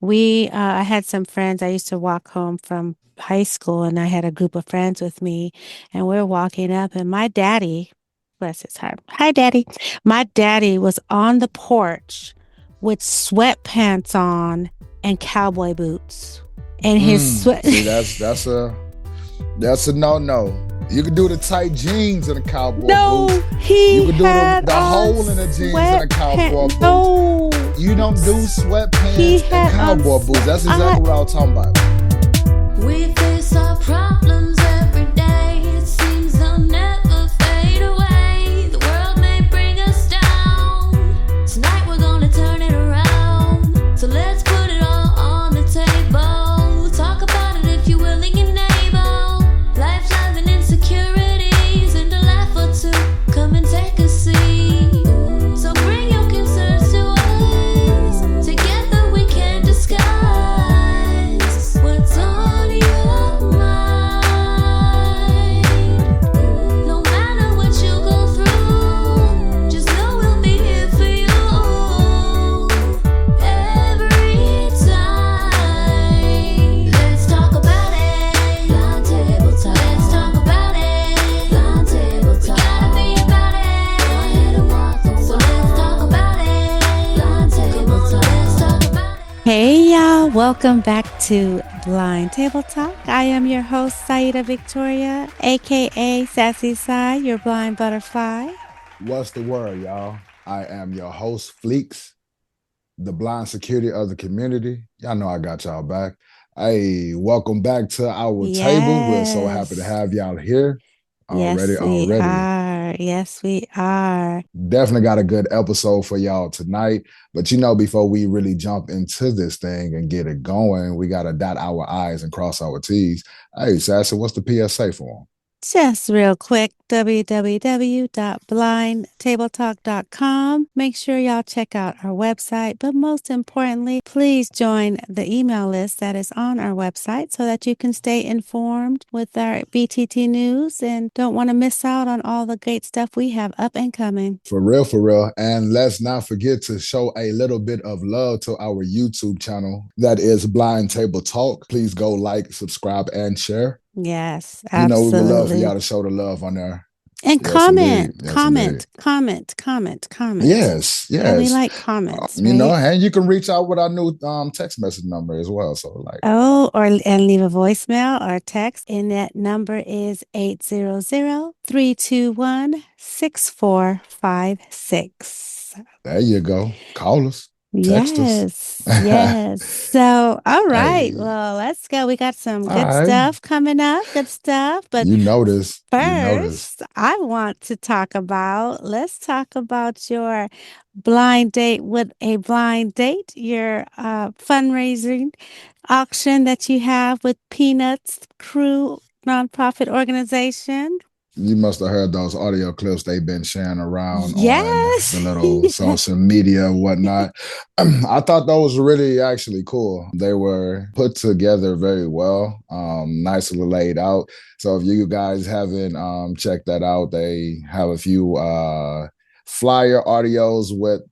I had some friends. I used to walk home from high school and I had a group of friends with me and we are walking up and my daddy, bless his heart. Hi, daddy. My daddy was on the porch with sweatpants on and cowboy boots and his sweat. See, that's a no. You can do the tight jeans and the cowboy No, boots. You he can do had the on hole in the jeans and the cowboy sweatpants. boots. No, You don't do he sweatpants and had on. cowboy boots. That's exactly what I was talking about. We face our problems every day. It seems they'll never fade away. The world may bring us down. Tonight we're gonna turn it around. So let's put it all on the table. Talk about it if you're willing and able. Life's having insecurities and a laugh or two. Come and take a seat. So bring your concerns to us. Together we can discuss what's on your mind. No matter what you go through, just know we'll be here for you every time. Let's talk about it. Blind table talk. Let's talk about it. Blind table talk. We gotta be about it. Go ahead and walk the walk. So let's talk about it. Blind table talk. Let's talk about it. Hey y'all, welcome back to Blind Table Talk. I am your host, Saida Victoria, aka Sassy Sai, your blind butterfly. What's the word, y'all? I am your host, Fleeks, the blind security of the community. Y'all know I got y'all back. Hey, welcome back to our table. We're so happy to have y'all here. Yes, we are. Yes, we are. Definitely got a good episode for y'all tonight. But before we really jump into this thing and get it going, we got to dot our I's and cross our T's. Hey, Sassy, what's the PSA for them? Just real quick, www.blindtabletalk.com. Make sure y'all check out our website, but most importantly, please join the email list that is on our website so that you can stay informed with our BTT news and don't want to miss out on all the great stuff we have up and coming. For real, for real. And let's not forget to show a little bit of love to our YouTube channel. That is Blind Table Talk. Please go like, subscribe, and share. Yes, absolutely. We would love for y'all to show the love on there. And Yes, comment, indeed. Yes, comment, indeed. comment. Yes. Yeah, we like comments. And you can reach out with our new text message number as well. So and leave a voicemail or text. And that number is 800-321-6456. There you go. Call us. Text us. Yes. So, all right. Hey. Well, let's go. We got some good stuff coming up. Good stuff. But first, I want to let's talk about your blind date with a blind date, your fundraising auction that you have with Peanuts Crew nonprofit organization. You must have heard those audio clips they've been sharing around on the little Yes. social media and whatnot. I thought those were really actually cool. They were put together very well, nicely laid out. So if you guys haven't checked that out, they have a few flyer audios with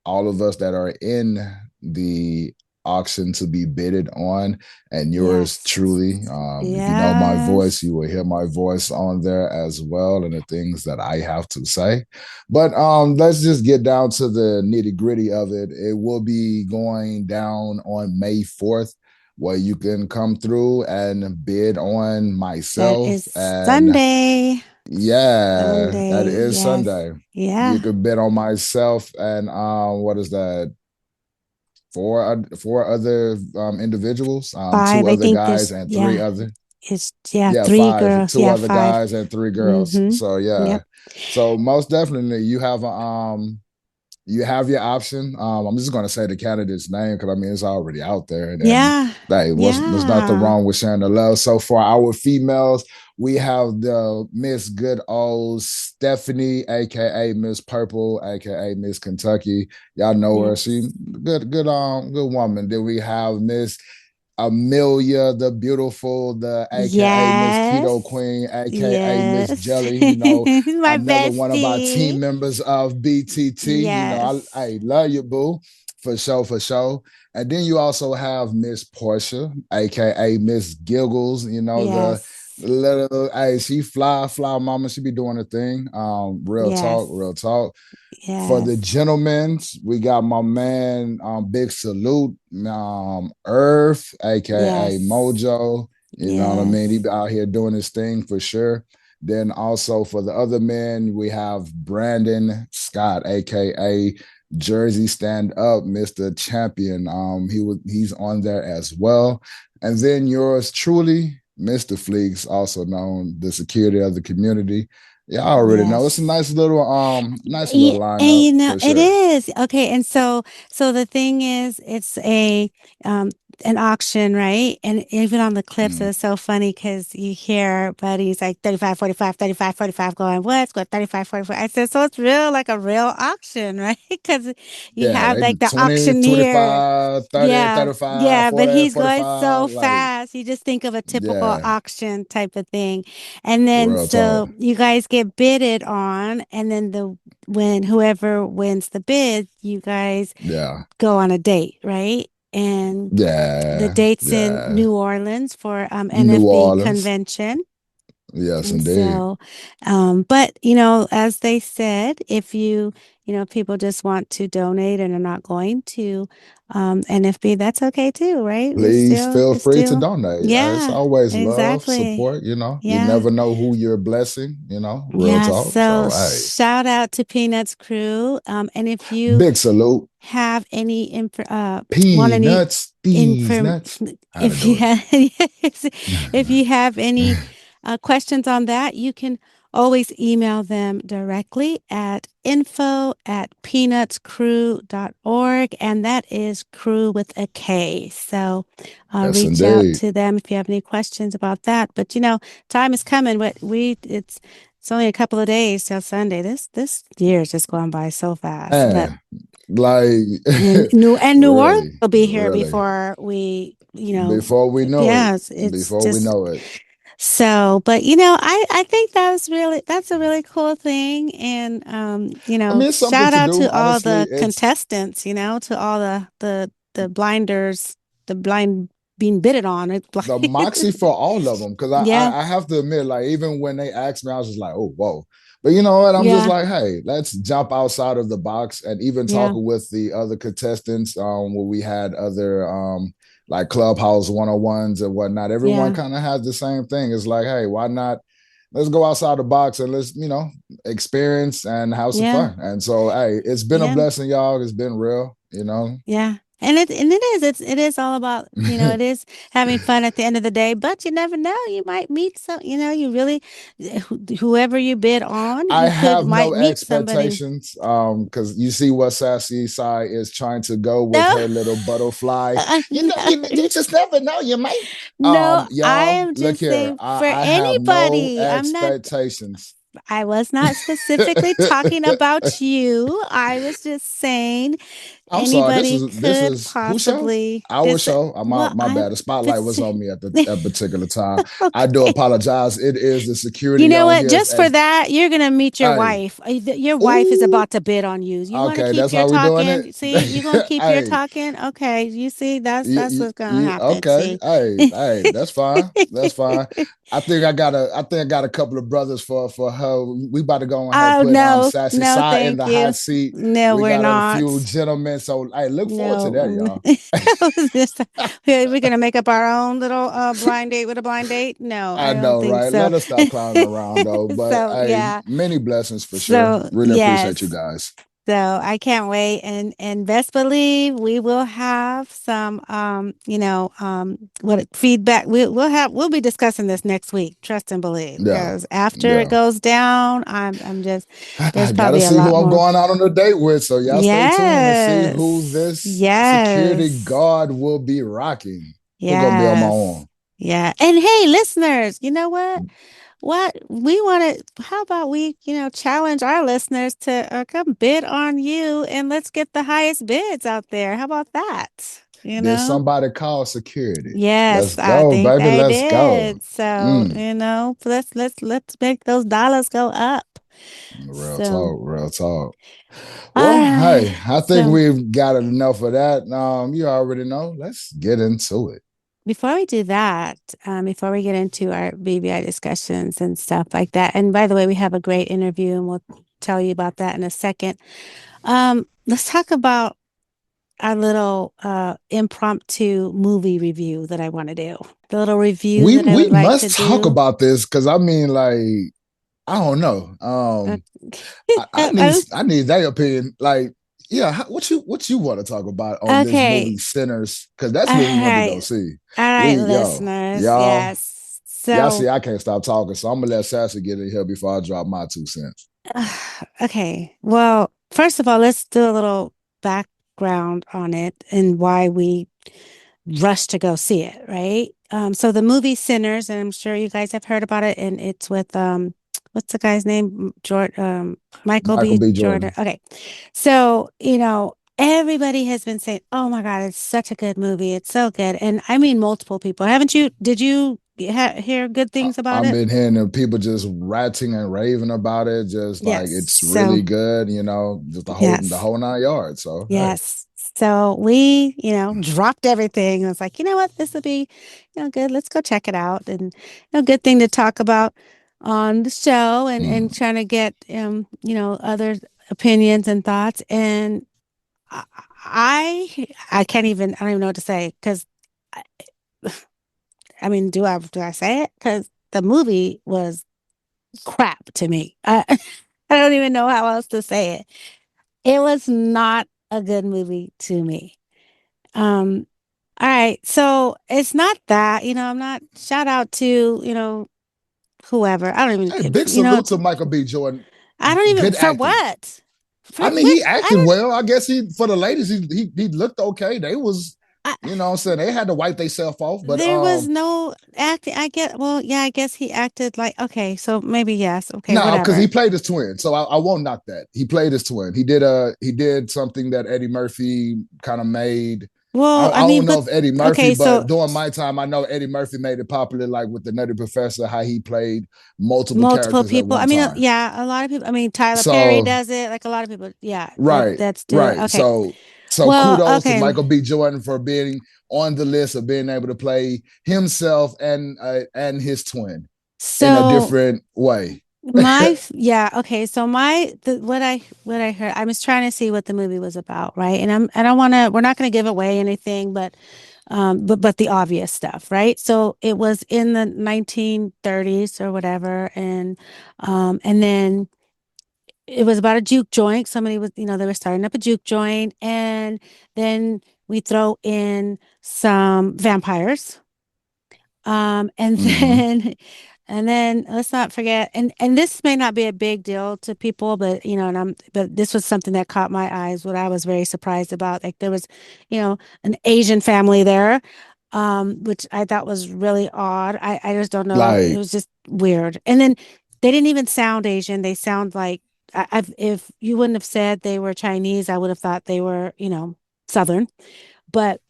all of us that are in the auction to be bidded on, and yours truly. If you know my voice, you will hear my voice on there as well, and the things that I have to say. But let's just get down to the nitty-gritty of it. It will be going down on May 4th, where you can come through and bid on myself. That is Sunday. Yeah, that is Sunday. Yeah. You could bid on myself and what is that? Four other individuals, Five, two other guys and three other. It's three five, girls. Two other guys and three girls. Mm-hmm. So Yep. So most definitely you have your option. I'm just gonna say the candidate's name because it's already out there. And there's nothing wrong with sharing the love. So for our females, we have the Miss Good Old Stephanie, aka Miss Purple, aka Miss Kentucky. Y'all know her. She good woman. Then we have Miss Amelia, the beautiful, the aka Miss Keto Queen, aka Miss Jelly. Another one of our team members of BTT. I love you, boo. For sure, for sure. And then you also have Miss Portia, aka Miss Giggles, Yes. the little hey, she fly mama, she be doing her thing. Real talk, Yes. real talk. For the Yes. gentlemen, we got my man, Big Salute, Earth, aka Yes. Mojo. You know what I mean? He Yes. be out here doing his thing for sure. Then also for the other men, we have Brandon Scott, aka Jersey Stand Up, Mr. Champion. He's on there as well. And then yours truly, Mr. Fleeks, also known the security of the community. Yeah, I already know. It's a Yes. nice Yeah, little and lineup for it sure. is. Okay, and so the thing is it's a um an auction, right? And even on the clips Mm. it's so funny because you hear buddies like 35, 45, 35, 45 going, what's going 35, 45. I said, so it's real like a real auction, right? Because you Yeah, have they like the 20, auctioneer. 25, 30, Yeah, 35, yeah, but 40, he's going 45. so Like, fast. You just think of a typical yeah, auction type of thing. And then real talk. so you guys get bidded on, and then the when whoever wins the bid, you guys Yeah, go on a date, right? And the yeah, date's in yeah. New Orleans for New NFB Orleans. convention. Yes, And indeed. so, but as they said, if people just want to donate and are not going to NFB, that's okay too, right? Please feel We free to still, donate. It's yeah, always love, exactly. support. You Yeah. never know who you're blessing, real Yeah, talk. so So, hey, shout out to Peanuts Crew. And if you big salute. have any info, want any Peanuts, these inform, nuts. How to if do you it. have, if you have any questions on that, you can always email them directly at info@peanutscrew.org, and that is crew with a K. So Yes, reach out indeed. to them if you have any questions about that. But time is coming. But it's only a couple of days till Sunday. This year is just going by so fast. But And like, New Orleans really, will be here really, before before we know it, yeah, it's before we just know it. so, but I think that's a really cool thing. And I mean, it's something shout to out do. to all Honestly, the it's contestants, to all the blinders, the blind being bidded on. It's the blind. moxie for all of them. Because I, Yeah, I, I have to admit, like, even when they asked me, I was just like, oh, whoa. But you know what? I'm just yeah, like, hey, let's jump outside of the box. And even yeah, talking with the other contestants, where we had other like clubhouse one-on-ones and whatnot, everyone yeah, kind of has the same thing. It's like, hey, why not? Let's go outside the box and let's, experience and have some yeah, fun. And so, hey, it's been a yeah. blessing, y'all. It's been real. Yeah. And it is all about, it is having fun at the end of the day, but you never know. You might meet you really whoever you bid on, I you could have might no meet somebody. expectations because you see what Sassy Sai is trying to go with No. her little butterfly. No. You just never know. You might. No, I Y'all, am look just here. saying I, for I have no anybody. expectations. I was not specifically talking about you. I was just saying I'm sorry. This anybody is this could is who show? possibly Our this show. My well, my I'm bad. The spotlight this was on me at a particular time. I do okay. apologize. It is the You security know on what? here. Just for that, you're gonna meet your Hey, wife. Your wife is ooh, about to bid on you. You want to okay, keep that's your how we doing it. talking. See, you're gonna keep your Hey, talking. Okay, you see, that's what's gonna happen. okay. See. Hey, that's fine. That's fine. I think I got a couple of brothers for her. We about to go ahead and Oh put no, Sassy no, Side in thank the hot you. seat. No, We we're got a few not. gentlemen. So hey, look forward to that, No, y'all. I was just we're gonna make up our own little blind date with a blind date. No, I I don't know, think right? so. Let us stop clowning around though. But So hey, yeah. many blessings for sure. So Really appreciate you yes. guys. So I can't wait, and best believe we will have some what feedback we'll be discussing this next week. Trust and believe, Yeah. because after it Yeah. goes down, I'm just there's I gotta probably a see who lot I'm more. going out on a date with. So y'all stay tuned and see who Yes, this security yes, guard will be rocking. Who gonna be on my yes, arm? yeah. And hey, listeners, you know what? What we want to, how about we, challenge our listeners to come bid on you, and let's get the highest bids out there. How about that? Did somebody call security? Let's Yes, I go, think baby. they Let's go. did. So, Mm. let's make those dollars go up. Real So, talk, real talk. all Well, right. hey, I think So we've got enough of that. You already know. Let's get into it. before we do that, before we get into our BVI discussions and stuff like that, and by the way, we have a great interview and we'll tell you about that in a second. Let's talk about our little impromptu movie review that I want to do. The little review We that I we would like to must talk do. about this because I mean, like, I don't know. Uh, I need their opinion. Like, yeah, what you want to talk about on this okay. movie Sinners? Because that's All what we want to go right. see. All right, We listeners. y'all Yes. y'all So, see, I can't stop talking, so I'm gonna let Sassy get in here before I drop my 2 cents. okay. Well, first of all, let's do a little background on it and why we rush to go see it, right? So the movie Sinners, and I'm sure you guys have heard about it, and it's with what's the guy's name? Jordan, Michael Michael B. B. Jordan. Jordan. Okay, so everybody has been saying, "Oh my God, it's such a good movie. It's so good," and I mean multiple people. Haven't you? Did you hear good things about I've it? been hearing people just ranting and raving about it, just like Yes. it's So really good, just the yes. whole 9 yards. So hey. Yes. So we, dropped everything. I was like, you know what? This will be, good. Let's go check it out. And, good thing to talk about on the show and Mm. trying to get, other opinions and thoughts. And I, I can't even, I don't even know what to say because I mean, do I say it? Because the movie was crap to me. I don't even know how else to say it. It was not a good movie to me. Um, all right. So it's not that, I'm not shout out to, whoever. I don't Hey, even, big salute to Michael B. Jordan. I don't even, Good for acting. what? For I mean, what? he acted well. I guess he for the ladies, he looked okay. They was, I, what I'm saying, they had to wipe themselves off. But there was no acting. Well, yeah, I guess he acted like, okay, so maybe yes. Okay, no, because whatever. he played his twin. So I won't knock that. He played his twin. He did something that Eddie Murphy kind of made. Well, I I don't mean, know but if Eddie Murphy, okay, so but during my time, I know Eddie Murphy made it popular, like with the Nutty Professor, how he played multiple multiple characters at people. I one mean, time. yeah, a lot of people. I mean, Tyler Perry So does it. Like a lot of people. Yeah, right, that's do it. right. Okay. So Well, kudos to okay. Michael B. Jordan for being on the list of being able to play himself and his twin in a So different way. yeah, okay. So what I heard, I was trying to see what the movie was about, right? And I don't want to we're not going to give away anything, but the obvious stuff, right? So it was in the 1930s or whatever, and then it was about a juke joint. Somebody was, they were starting up a juke joint, and then we throw in some vampires. And Mm-hmm. then and then let's not forget, and this may not be a big deal to people, but but this was something that caught my eyes, what I was very surprised about. Like there was, an Asian family there, which I thought was really odd. I just don't know. It Like, was just weird. And then they didn't even sound Asian. They sound like if you wouldn't have said they were Chinese, I would have thought they were, Southern. But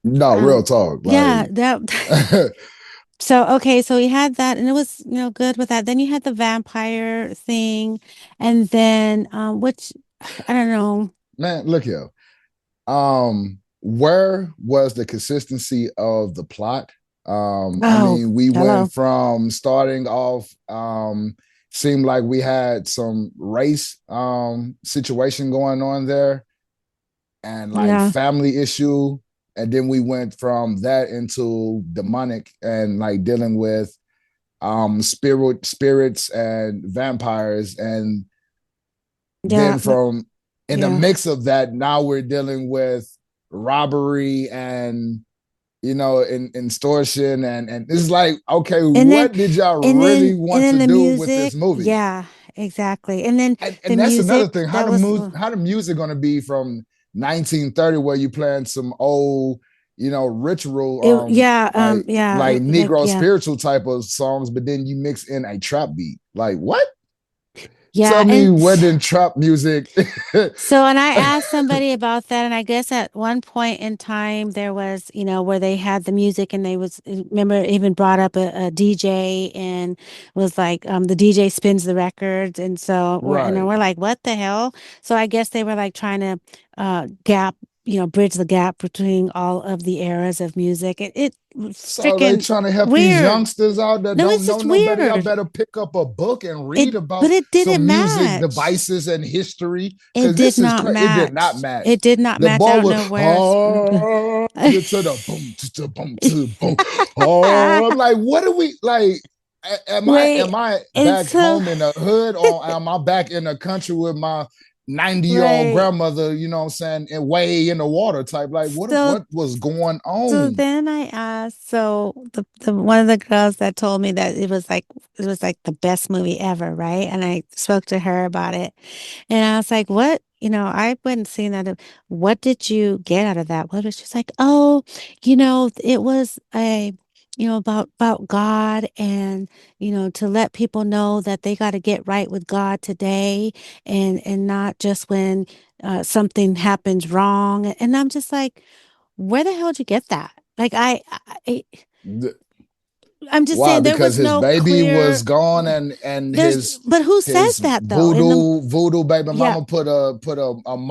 no, real talk. yeah, Like, that so okay, so he had that and it was, good with that. Then you had the vampire thing and then which I don't know. man, look here. Where was the consistency of the plot? I Oh, mean, we hello. went from starting off, seemed like we had some race situation going on there and like Yeah. family issue. And then we went from that into demonic and like dealing with spirits and vampires. And Yeah, then but from in the yeah. mix of that, now we're dealing with robbery and in extortion and it's like, okay, And then what did y'all and then really and want then to the do with this music. movie? Yeah, exactly. And then the And that's another music thing. that was How the music going to be from 1930 where you playing some old, ritual, like like Negro yeah. spiritual type of songs, but then you mix in a trap beat? Like what? Yeah, Tell me and when did trap music? so, and I asked somebody about that, and I guess at one point in time there was, where they had the music, and they was remember even brought up a DJ and was like, the DJ spins the records, and so Right. we're like, what the hell? So I guess they were like trying to gap, bridge the gap between all of the eras of music. It was So they freaking trying to help these weird. youngsters out that No, it's don't know just no better. Y'all weird. better pick up a book and It, read but about it didn't some music match. devices and history. It Cause did this is not crazy. It did not match. match. It did not The match. I ball don't was know where's. to the boom to boom to boom. Oh, I'm like, what are we like? Am I Wait, am I and back so home in the hood, or am I back in the country with my 90-year-old right. grandmother, you know what I'm saying, and way in the water type? Like, So what was going so on? then I asked, so the one of the girls that told me that it was like the best movie ever, right? And I spoke to her about it. And I was like, what? I wouldn't seen that. What did you get out of that? What was she's like, oh, it was about God, and to let people know that they got to get right with God today, and not just when something happens wrong. And I'm just like, where the hell did you get that? Like I'm just Why? saying there Because was his no baby was clear. gone, and There's, but who says his that though? voodoo baby Yeah. mama put a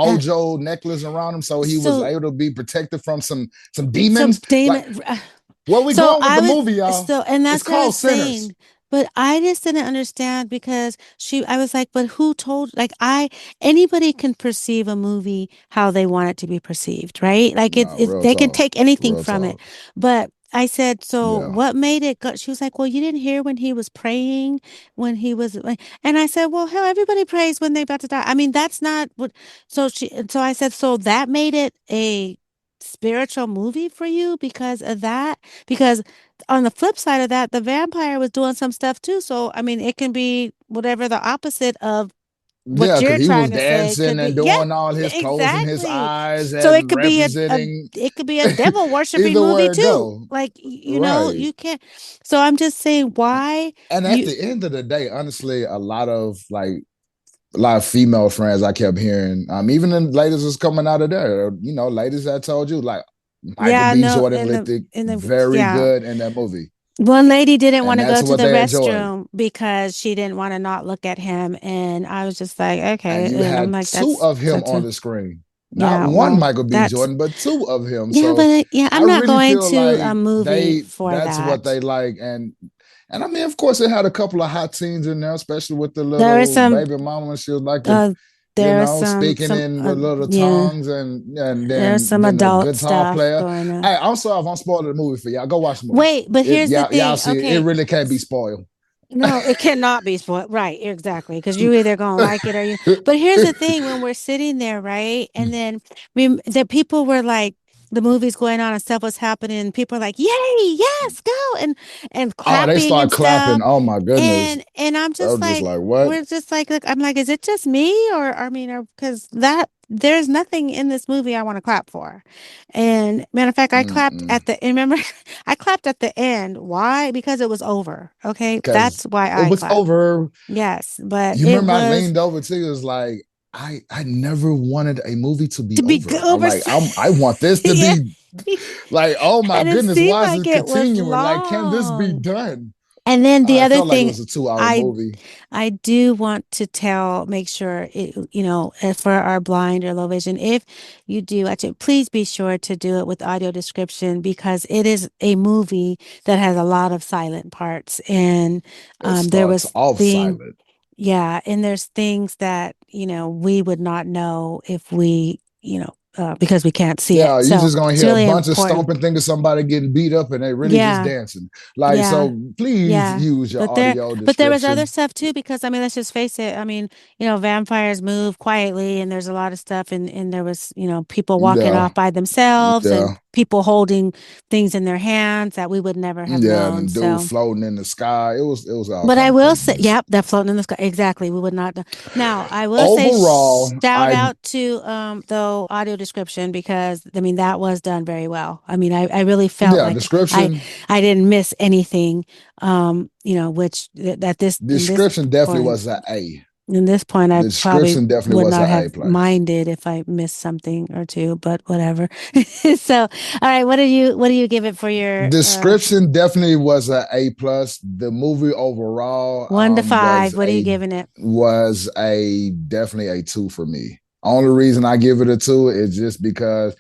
Uh, mojo necklace around him, so he was so able to be protected from some some demons. Like, demon. where we So going with I the was movie, y'all? still, and It's that's what I called was Sinners. saying. But I just didn't understand because I was like, but who told, like, anybody can perceive a movie how they want it to be perceived, right? Like, No, real they can talk, take anything real from it. talk. But I said, so Yeah, what made it go? She was like, well, you didn't hear when he was praying, when he was, and I said, well, hell, everybody prays when they're about to die. I mean, that's not what, so I said, so that made it a spiritual movie for you because of that? Because on the flip side of that, the vampire was doing some stuff too. So, I mean, it can be whatever the opposite of what yeah, because you're he was trying to say. It could dancing be, and yeah, doing all his closing his exactly. eyes So it and could be representing it could be a devil worshiping either movie way it too. go. Like, Right. you can't. So I'm just saying why And at you, the end of the day, honestly, a lot of female friends I kept hearing, even the ladies was coming out of there, ladies that told you like Michael yeah, B. no, Jordan looked very yeah. good in that movie. One lady didn't And want to go that's to what the they enjoyed. restroom because she didn't want to not look at him. And I was just like, And okay. you And I'm had like, two of him that's on a, the screen. Not yeah, one well, Michael B. that's, Jordan, but two of him. yeah, So yeah, I I'm not really going feel to like a movie for that's what that. they like. And I mean, of course, it had a couple of hot scenes in there, especially with the There is little some, baby mama. She was like, uh, there is speaking some, in the little yeah, tongues, and there's some then the adult guitar stuff player. going on. Hey, I'm sorry if I'm spoiling the movie for y'all. Go watch the movie. Wait, but It here's the y'all thing. see it. It Okay. really can't be spoiled. No, it cannot be spoiled. Right, exactly. Because you either gonna like it or you. But here's the thing: when we're sitting there, right, and then the people were like, the movie's going on and stuff was happening, and people are like, "Yay, yes, go!" and Oh, they clapping start and stuff, clapping. Oh my goodness. and I'm I just was just like, like, what? we're just like, look, I'm like, is it just me, or I mean, or because that there's nothing in this movie I want to clap for, and matter of fact, I clapped Mm-mm. at the. And remember, I clapped at the end. Why? Because it was over. Okay. Because That's why it I was clapped. over. Yes. But You it remember I was leaned over to you, it was like, I never wanted a movie to be to be over. I'm over. like, I want this to Yeah. be like, oh my And it goodness, seemed why is like it it was continuing? Like, can this be long. done? And then the I other felt like it thing was a 2 hour I movie. I do want to make sure for our blind or low vision, if you do actually, please be sure to do it with audio description because it is a movie that has a lot of silent parts. And It there starts was off thing, silent. yeah, and there's things that, we would not know if we, because we can't see it. Yeah, you So just gonna it's hear a really bunch of important. stomping, think of somebody getting beat up, and they really just Yeah. dancing. Like, Yeah. so please Yeah. use your audio But there was other description. stuff too, because I mean, let's just face it. I mean, vampires move quietly and there's a lot of stuff and there was, people walking Yeah, off by themselves and yeah. people holding things in their hands that we would never have Yeah, and known. then dude So, floating in the sky. It was all but kind I of will say, craziness. yep, that floating in the sky. Exactly. We would not. Now, I will say Overall, shout I out to though audio description because I mean that was done very well. I mean, I really felt yeah, like I description I didn't miss anything. Which that this in this description definitely point. was an A. At this point, I The probably description definitely would was not an A have plus. minded if I missed something or two, but whatever. So, all right, what do you give it for your Description definitely was an A plus. The movie overall 1 to 5? What are you giving it? was a definitely a two for me. Only reason I give it a two is just because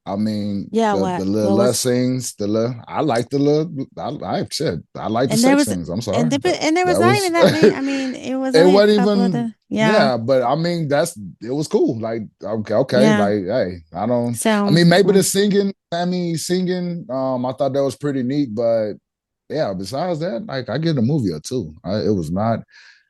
I mean Yeah, the what? little What less was scenes, the little I like the little I shit I like the and there sex was scenes. I'm sorry and there was that not was even that many. I mean, it was it only a wasn't couple of even the yeah, yeah, but I mean it was cool. Like okay, yeah. like hey, I So, mean maybe the singing, Sammy singing, I thought that was pretty neat, but yeah, besides that, like I give the movie a two. It was not,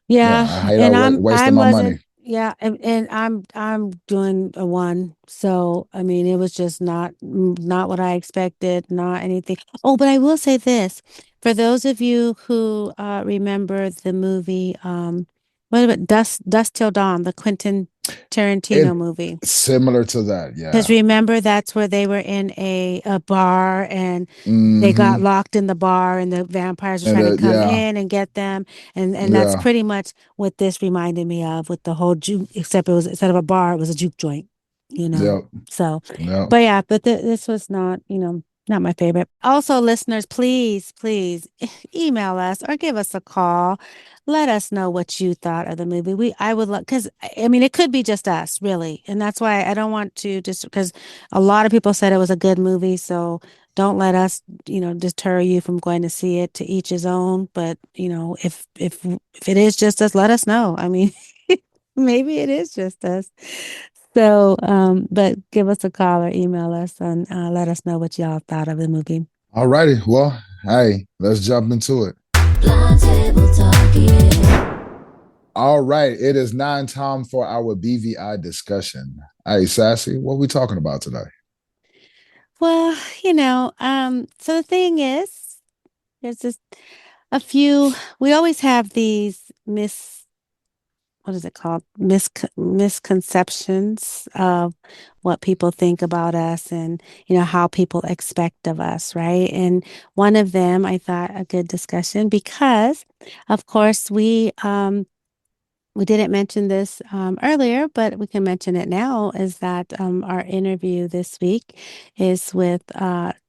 yeah, yeah, I hate and out wasting my money. wasn't yeah, and I'm doing a 1. So, I mean, it was just not what I expected, not anything. Oh, but I will say this. For those of you who remember the movie what about Dust Till Dawn, the Quentin Tarantino It movie. similar to that, Because yeah. remember, that's where they were in a bar and they got Hmm. locked in the bar and the vampires were And trying to come yeah, in and get them. And that's yeah, pretty much what this reminded me of with the whole juke, except it was instead of a bar, it was a juke joint, you know. yep, So, yep. but yeah, but this was not, not my favorite. Also, listeners, please email us or give us a call. Let us know what you thought of the movie. I would love, because I mean, it could be just us, really. And that's why I don't want to just because a lot of people said it was a good movie. So don't let us, deter you from going to see it. To each his own. But, if it is just us, let us know. I mean, maybe it is just us. So, but give us a call or email us and let us know what y'all thought of the movie. All righty. Well, hey, let's jump into it. Blind table talk, yeah. All right. It is nine time for our BVI discussion. Hey, Sassy, what are we talking about today? Well, so the thing is, there's just a few, we always have these what is it called? Misconceptions of what people think about us and, how people expect of us, right? And one of them, I thought a good discussion because, of course, we didn't mention this earlier, but we can mention it now, is that our interview this week is with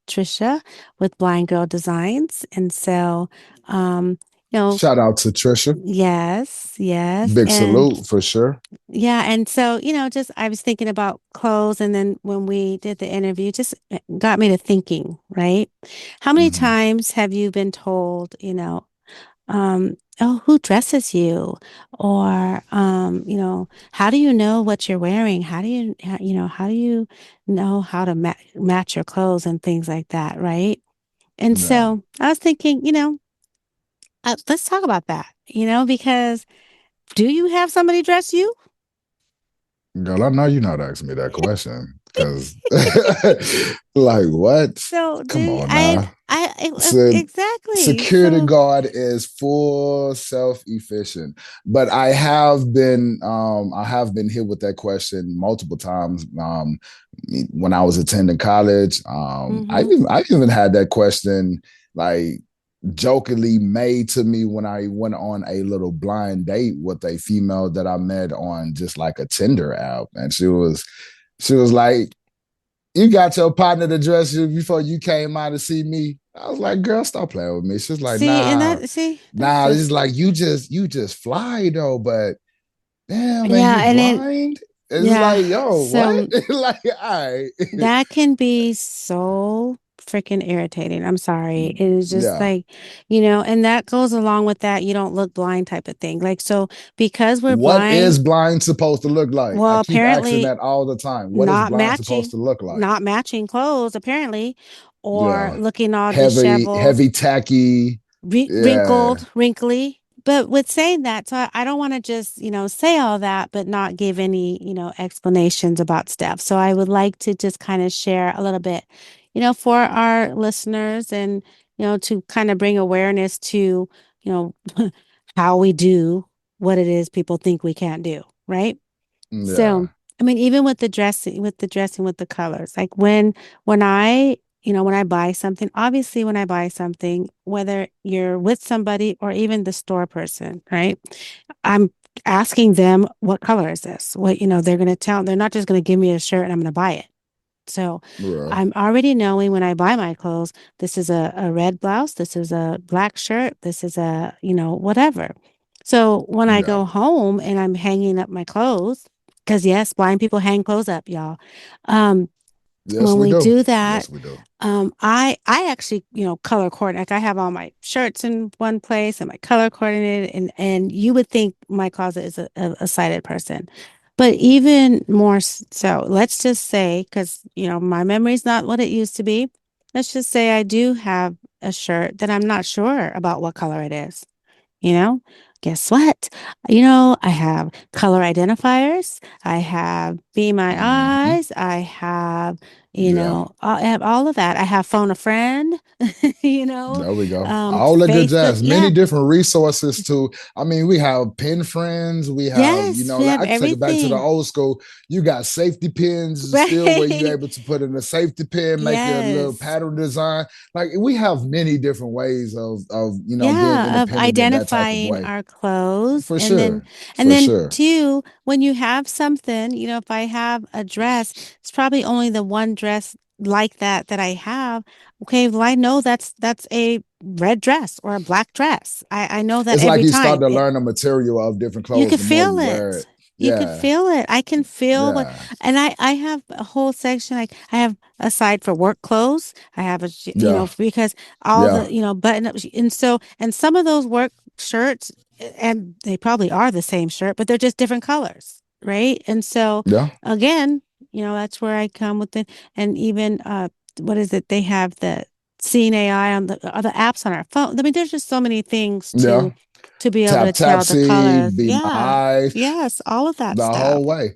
Tricia with Blind Girl Designs. And so, you know, Shout out to Trisha. yes, yes. Big And salute for sure. yeah, and so, just I was thinking about clothes, and then when we did the interview, just got me to thinking, right? How many Mhm. times have you been told, oh, who dresses you? Or, how do you know what you're wearing? How do you know how to match your clothes and things like that, right? And Yeah. so I was thinking, let's talk about that, because do you have somebody dress you? Girl, I know you're not asking me that question because, like, what? So Come on now. So, exactly. security So, guard is full self-efficient, but I have been hit with that question multiple times. When I was attending college, mm-hmm. I even had that question like jokingly made to me when I went on a little blind date with a female that I met on just like a Tinder app. And she was like, you got your partner to dress you before you came out to see me. I was like, girl, stop playing with me. She's like, See, and nah, that's nah. It's just like you just fly though, but damn, man, yeah, you and then blind? It's yeah. like, yo, what? So Like, all right. that can be so freaking irritating. I'm sorry. It is just Yeah. like, and that goes along with that you don't look blind type of thing. Like, so because we're What blind, is blind supposed to look like? I well, keep asking apparently that all the time. What is not blind supposed matching, to look like? not matching clothes, apparently, or Yeah. looking all Heavy, disheveled, heavy, tacky. Yeah. wrinkled, wrinkly. But with saying that, so I don't want to just, say all that, but not give any, explanations about stuff. So I would like to just kind of share a little bit, for our listeners and, to kind of bring awareness to, how we do what it is people think we can't do, right? So, Yeah. I mean, even with the colors, like when I buy something, obviously when I buy something, whether you're with somebody or even the store person, right? I'm asking them, what color is this? What, they're going to they're not just going to give me a shirt and I'm going to buy it. So Yeah. I'm already knowing when I buy my clothes, this is a red blouse, this is a black shirt, this is a, whatever. So when I Yeah. go home and I'm hanging up my clothes, because yes, blind people hang clothes up, y'all. Um, Yes, when we we do. do that, Yes, we do. I actually, color coordinate. Like I have all my shirts in one place and my color coordinated, and you would think my closet is a sighted person, but even more so, let's just say, because my memory's not what it used to be. Let's just say I do have a shirt that I'm not sure about what color it is. You know, guess what? I have color identifiers. I have Be My Hmm. Eyes. I have, Yeah. I have all of that. I have Phone a Friend, There we go. All the good Facebook. jazz. Yeah. Many different resources too. I mean, we have pen friends. We have, Yes, we like have I can take it back to the everything. old school. You got safety pins still where you're Right. able to put in a safety pin, make a little Yes. pattern design. Like we have many different ways of being Yeah, of independent in that type of identifying way. our clothes. For And then sure. and For then sure. too, when you have something, if I have a dress, it's probably only the one dress like that I have. Okay, well I know that's a red dress or a black dress. I know that It's like every you start time. to learn the material of different You clothes could the more feel you wear it. it. You could Yeah. feel it. I can feel what, Yeah. and I have a whole section. Like I have a side for work clothes. I have Yeah. because all Yeah. the, button up, and some of those work shirts, and they probably are the same shirt, but they're just different colors, right? And so Yeah. again, that's where I come with it. And even, what is it? They have the seeing AI on the other apps on our phone. I mean, there's just so many things Yeah. to be able to Tap tell the Tapsy, colors. Be My Yeah. Eyes, Yes, all of that the stuff. whole way.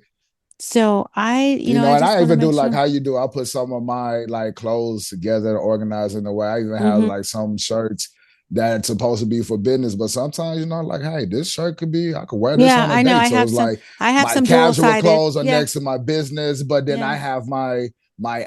So I And just I want to even do make like sure. how you do. I put some of my like clothes together, organized in a way. I even have Hmm. like some shirts that's supposed to be for business, but sometimes like, hey, this shirt could be. I could wear this Yeah, on a I know. date. So it's like I have my some casual dual-sided. clothes are Yeah. next to my business, but then I Yeah. have my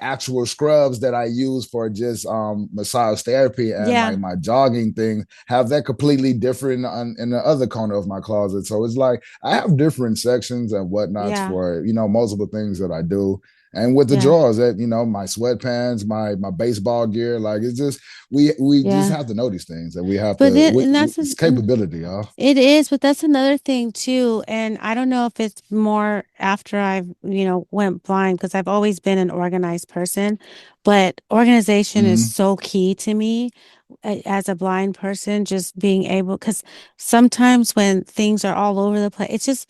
actual scrubs that I use for just massage therapy and Yeah. like my jogging thing have that completely different in the other corner of my closet. So it's like I have different sections and whatnots Yeah. for multiple things that I do. And with the Yeah. drawers, that my sweatpants, my baseball gear, like it's just we just Yeah. have to know these things, and we have But to. and It's capability, y'all. it is, but that's another thing too. And I don't know if it's more after I've, went blind because I've always been an organized person, but organization is Mm-hmm. so key to me as a blind person, just being able, because sometimes when things are all over the place, it's just,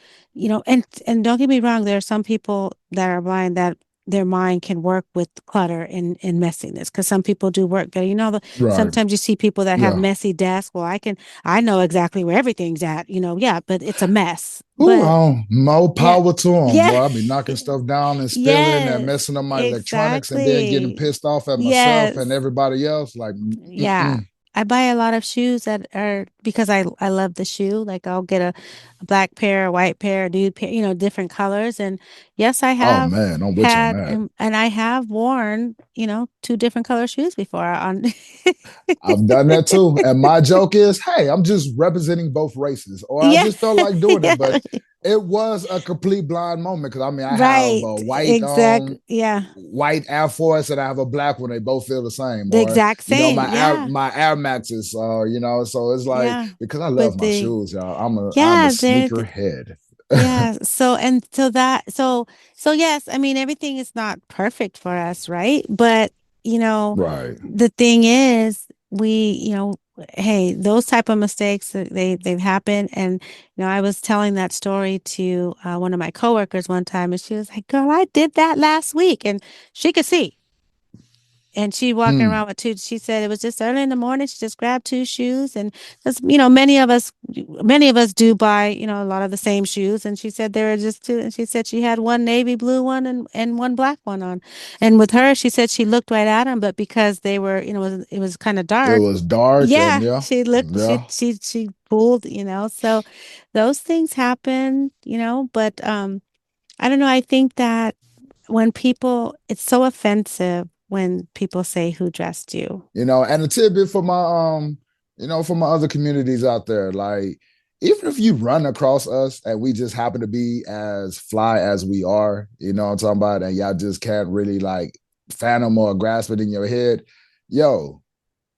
and don't get me wrong, there are some people that are blind that their mind can work with clutter and messiness because some people do work better. Right. Sometimes you see people that have Yeah. messy desks. Well, I know exactly where everything's at, yeah, but it's a mess. Ooh, But more yeah, power to them. yeah, Boy, I be knocking stuff down and spilling and yes, messing up my electronics and then getting exactly. pissed off at myself and Yes. everybody else. Like, Yeah. I buy a lot of shoes that are because I love the shoe. Like I'll get a black pair, a white pair, a nude pair, different colors. And yes, I oh have man, I'm with you on had that. and I have worn, two different color shoes before on I've done that too. And my joke is, hey, I'm just representing both races, or I Yeah. just felt like doing it. Yeah. But it was a complete blind moment because I mean, I have Right. a Exactly. Yeah. white Air Force and I have a black one. They both feel the same. The Or exact same. Yeah. My Air Maxes. So it's like Yeah. because I love But my shoes, y'all. I'm a yeah, sneaker head. yeah. So yes, I mean, everything is not perfect for us, right? But, Right. the thing is, hey, those type of mistakes, they've happened. And, I was telling that story to one of my coworkers one time, and she was like, girl, I did that last week. And she could see. And she walking Hmm. around with two. She said it was just early in the morning. She just grabbed two shoes, and because many of us do buy a lot of the same shoes. And she said there were just two, and she said she had one navy blue one and one black one on. And with her, she said she looked right at them, but because they were it was kind of It dark. was dark and Yeah, yeah, she looked. yeah. She pulled. So those things happen. But I don't know. I think that it's so offensive when people say who dressed you. And a tidbit for my for my other communities out there, like even if you run across us and we just happen to be as fly as we are, you know what I'm talking about, and y'all just can't really like fathom or grasp it in your head, yo,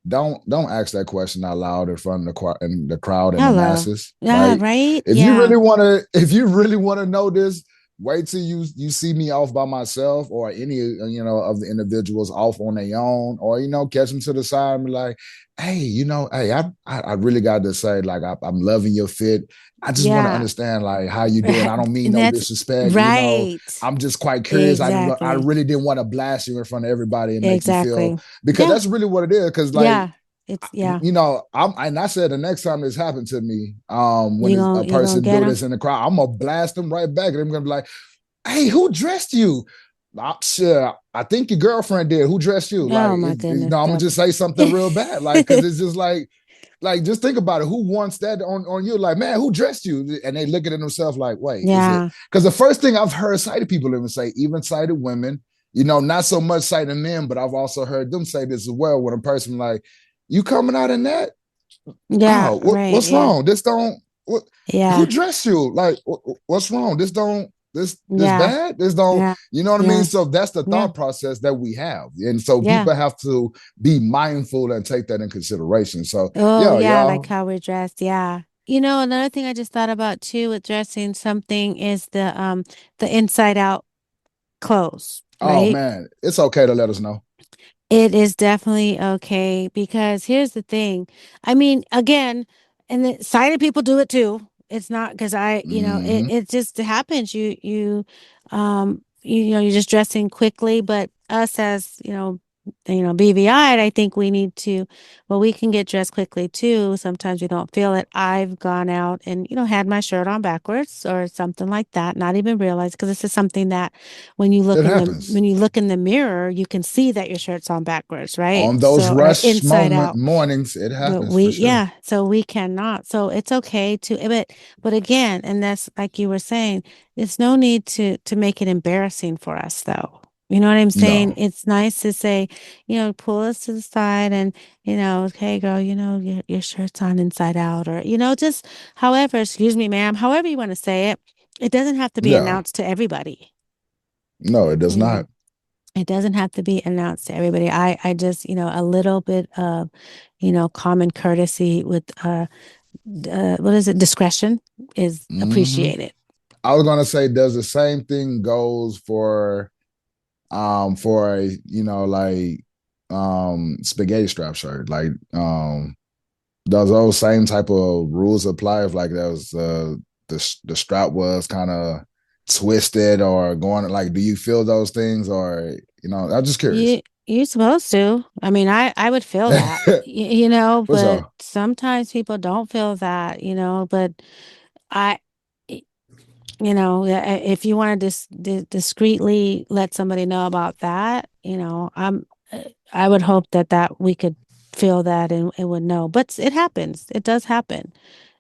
don't ask that question out loud in front of the crowd and the Hello. masses. Yeah, Like right? if you Yeah. really want to, if you really want to know this, wait till you see me off by myself or any of the individuals off on their own, or catch them to the side and be like, hey, hey, I really got to say, like, I'm loving your fit. I just want to Yeah. understand like how you doing. I don't mean And no that's disrespect. right. I'm just quite curious. I Exactly. really didn't want to blast you in front of everybody and make you feel, Exactly. because Yeah. that's really what it is. Because like, Yeah. It's yeah. I said the next time this happened to me, You when a gonna you gonna person get do them? this in the crowd, I'm gonna blast them right back, and I'm gonna be like, "Hey, who dressed you?" Sure, I think your girlfriend did. Who dressed you? Like, Oh my goodness. I'm gonna Don't. just say something real bad, like, because it's just like, just think about it. Who wants that on you? Like, man, who dressed you? And they look at themselves like, wait, is it? Yeah. Because the first thing I've heard sighted people even say, even sighted women, not so much sighted men, but I've also heard them say this as well. When a person like, you coming out in that? Yeah. Oh, Right. what's Yeah. wrong? This don't. What? Who Yeah. dressed you? Like, what's wrong? This don't. This Yeah. bad. This don't. Yeah. You know what I mean? Yeah. So that's the Yeah. thought process that we have, and so Yeah. people have to be mindful and take that in consideration. So Oh, yeah, yeah, like y'all. how we're dressed. Yeah. Another thing I just thought about too with dressing something is the inside out clothes, Oh right? man, it's okay to let us know. It is definitely okay because here's the thing. I mean, again, and the sighted people do it too. It's not because Mm-hmm. it just happens. You're just dressing quickly, but us as, BVI, I think we need to, well, we can get dressed quickly too. Sometimes we don't feel it. I've gone out and, had my shirt on backwards or something like that, not even realize because this is something that It happens when you look in the mirror, you can see that your shirt's on backwards, right? on those So, or rush inside out. mornings. It But happens for sure. so we cannot. So it's okay to, but again, and that's like you were saying, it's no need to make it embarrassing for us though. You know what I'm saying? No, It's nice to say, pull us to the side and, hey girl, your shirt's on inside out or, just however, excuse me, ma'am, however you want to say it. It doesn't have to be yeah, announced to everybody. no, it does You know, not. it doesn't have to be announced to everybody. I just, a little bit of, common courtesy with, what is it? Discretion is Mm-hmm. appreciated. I was gonna say, does the same thing goes for a like spaghetti strap shirt, like does those same type of rules apply if like there was the strap was kind of twisted or going, like, do you feel those things, or I'm just curious. You're supposed to. I mean, I would feel that, What's but up? sometimes people don't feel that, but I, if you want to discreetly let somebody know about that, I would hope that we could feel that and would know. But it happens. It does happen,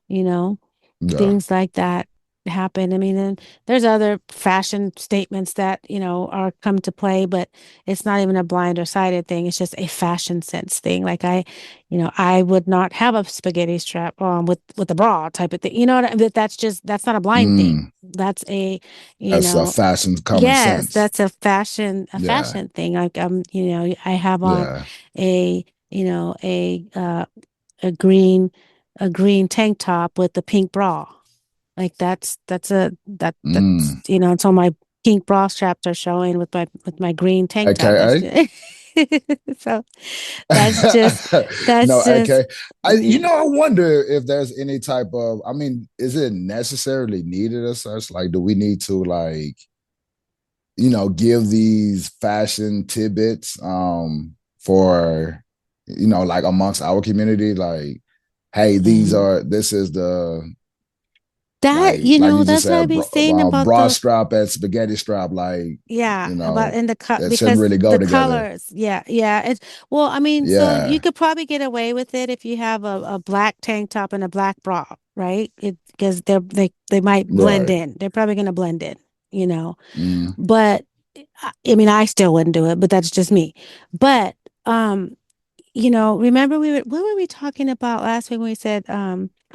you know. Yeah. Things like that happen. I mean, and there's other fashion statements that, are come to play, but it's not even a blind or sighted thing. It's just a fashion sense thing. Like I would not have a spaghetti strap on with a bra type of thing. You know what that's not a blind thing. Mm, That's you that's a know, fashion common yes, sense. that's a Yeah. fashion thing. Like I have on Yeah. a, you know, a green a green tank top with the pink bra. Like that's Mm. so my pink bra straps are showing with my green tank top. That's AKA. just so that's just No, that's just okay. I wonder if there's any type of, I mean, is it necessarily needed as such? Like, do we need to like, give these fashion tidbits for, like amongst our community? Like, hey, yeah. this is the, That like you just that's what I said, be saying about bra the strap and spaghetti strap, like, yeah, about in the cut it shouldn't because really go the together. colors. Yeah, yeah. It's well, I mean, so you Yeah. could probably get away with it if you have a black tank top and a black bra, right? It because they might blend Right. in. They're probably gonna blend in, you know. Mm. But I mean, I still wouldn't do it, but that's just me. But remember what were we talking about last week when we said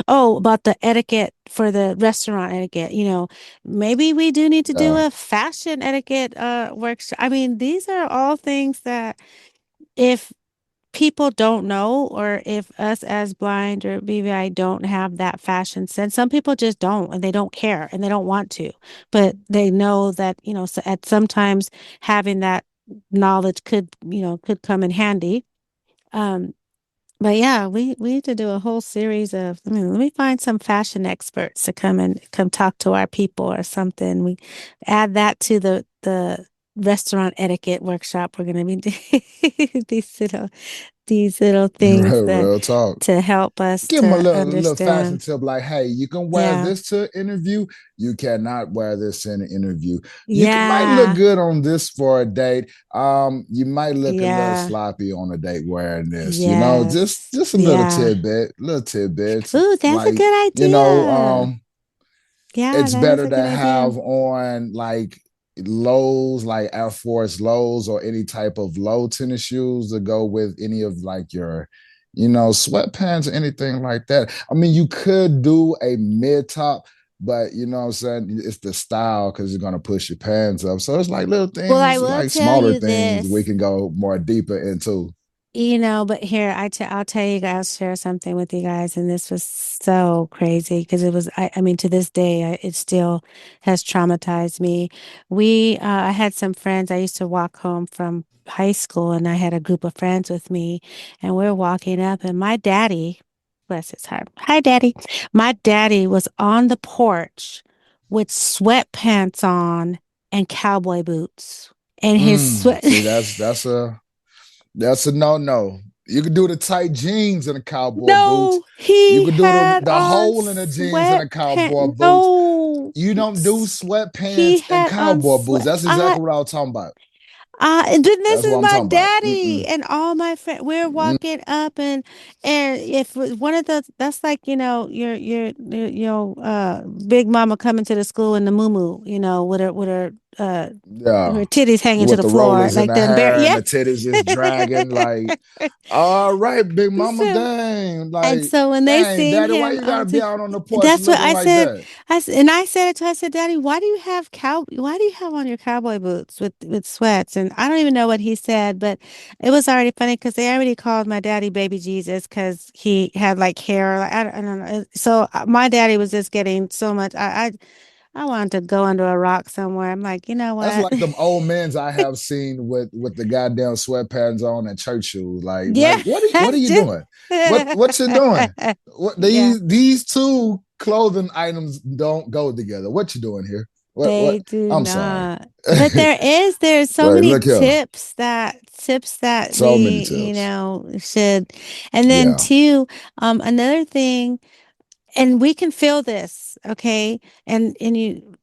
Oh, about the etiquette for the restaurant etiquette. Maybe we do need to do a fashion etiquette workshop. I mean, these are all things that if people don't know, or if us as blind or BVI don't have that fashion sense, some people just don't, and they don't care and they don't want to, but they know that, so at sometimes having that knowledge could come in handy. Um, but yeah, we need to do a whole series of, let me find some fashion experts to come talk to our people or something. We add that to the restaurant etiquette workshop we're going to be doing. These little things that Real talk. to help us Give them a to little fashion understand. tip like, hey, you can wear Yeah. this to an interview. You cannot wear this in an interview. Might look Yeah. good on this for a date. You might look a little Yeah. sloppy on a date wearing this. Just Yes. just a Yeah. little tidbits. Ooh, that's a Like, good idea. Yeah, it's that is better a good to idea. have on like lows, like Air Force lows, or any type of low tennis shoes to go with any of like your, sweatpants or anything like that. I mean, you could do a mid top, but you know what I'm saying? It's the style because you're gonna push your pants up. So it's like little Well, I things, will like tell smaller you things we this. can go more deeper into. But here I'll tell you guys, share something with you guys, and this was so crazy because it was. I mean, to this day, it still has traumatized me. I had some friends. I used to walk home from high school, and I had a group of friends with me, and we're walking up, and my daddy, bless his heart, hi daddy, my daddy was on the porch with sweatpants on and cowboy boots, and his sweat. See, that's a no. You could do the tight jeans and the cowboy boots. No, You he could do had the on hole in the jeans and the cowboy sweatpants. boots. No, You don't do He sweatpants and had on cowboy boots. sweat. That's exactly what I was talking about. And then this That's is what I'm my talking about. daddy and all my friends. We're walking up, and if one of the that's like big mama coming to the school in the muumuu, Yeah. her titties hanging to With the the floor rollers in like the the bear. hair and Yeah. the titties just dragging. Like, all right, big mama, So dang. And Like, so when they dang, seen daddy, why him, you gotta be out on the porch that's what looking I like said. that? And I said it to him, I said, Daddy, why do you have on your cowboy boots with sweats? And I don't even know what he said, but it was already funny because they already called my daddy Baby Jesus because he had like hair. Like, I don't know. So my daddy was just getting so much. I wanted to go under a rock somewhere. I'm like, you know That's what? like them old men's I have seen with the goddamn sweatpants on and church shoes. Like Yeah, what are that's you just. doing? What you doing? What Yeah. these two clothing items don't go together. What you doing here? What They do I'm sorry. not. But there's so Like, many look here. tips that So many we, tips. should. And then Yeah. two, another thing, and we can feel this, okay? And you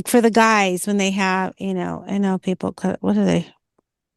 for the guys when they have, I know people what are they?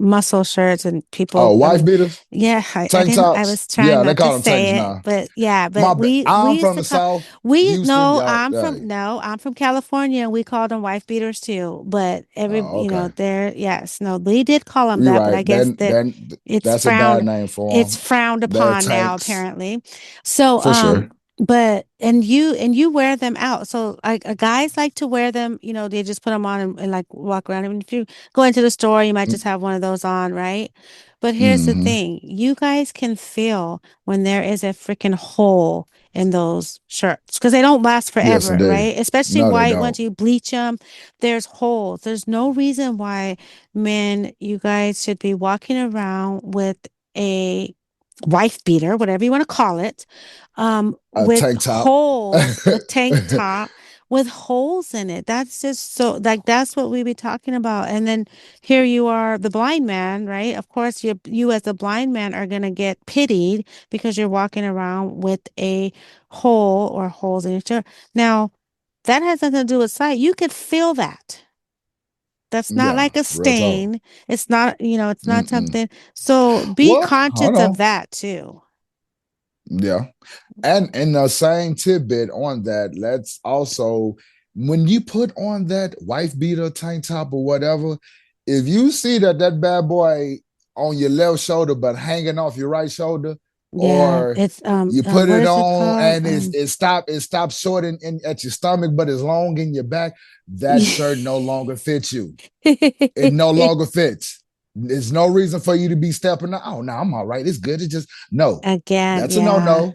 Muscle shirts and Oh, people, I wife mean, beaters, yeah, I tank didn't, I tops. was trying Yeah, they not to call them tanks say it, now. but yeah, My but bad. we I'm used from to the call, South. Houston, y'all. Hey. I'm from California, and we called them wife beaters too, but Oh, okay. yes, no, we did call them You're that, but right. I guess that it's That's a bad frowned, name for it's them. frowned They're upon now, tanks apparently. So, for sure. but and you wear them out. So like guys like to wear them, they just put them on and like walk around. I mean, if you go into the store, you might just have one of those on, right? But here's the Mm-hmm. thing, you guys can feel when there is a freaking hole in those shirts because they don't last Yes, forever, indeed. right? Especially No, they white don't. ones, you bleach them, there's holes. There's no reason why men, you guys should be walking around with a wife beater, whatever you want to call it, A with tank top. holes, a tank top with holes in it. That's just so like that's what we be talking about. And then here you are, the blind man, right? Of course, you as a blind man are gonna get pitied because you're walking around with a hole or holes in your shirt. Now, that has nothing to do with sight. You could feel that. That's not Yeah, like a real talk. stain. It's not, it's not Mm-mm. something. So be Well, hold conscious of on. that too. Yeah. And in the same tidbit on that, let's also, when you put on that wife beater, tank top, or whatever, if you see that bad boy on your left shoulder but hanging off your right shoulder, Yeah, or it's you put what it is it on called? and it stops short at your stomach, but it's long in your back. That Yeah. shirt no longer fits you. It no longer fits. There's no reason for you to be stepping out. Oh, no, I'm all right. It's good. It's just no. Again, That's a no-no.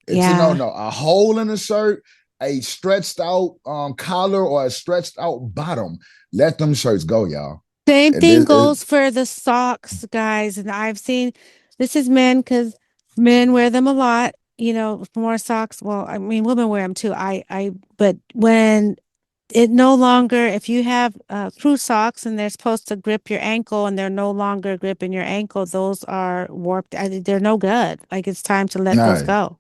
It's a yeah. no-no. A hole in a shirt, a stretched out collar, or a stretched out bottom. Let them shirts go, y'all. Same It thing is it, goes for the socks, guys. And I've seen this is men because men wear them a lot, more socks. Well, I mean, women wear them too. But when it no longer, if you have crew socks and they're supposed to grip your ankle and they're no longer gripping your ankle, those are warped. They're no good. Like it's time to let those hey, go.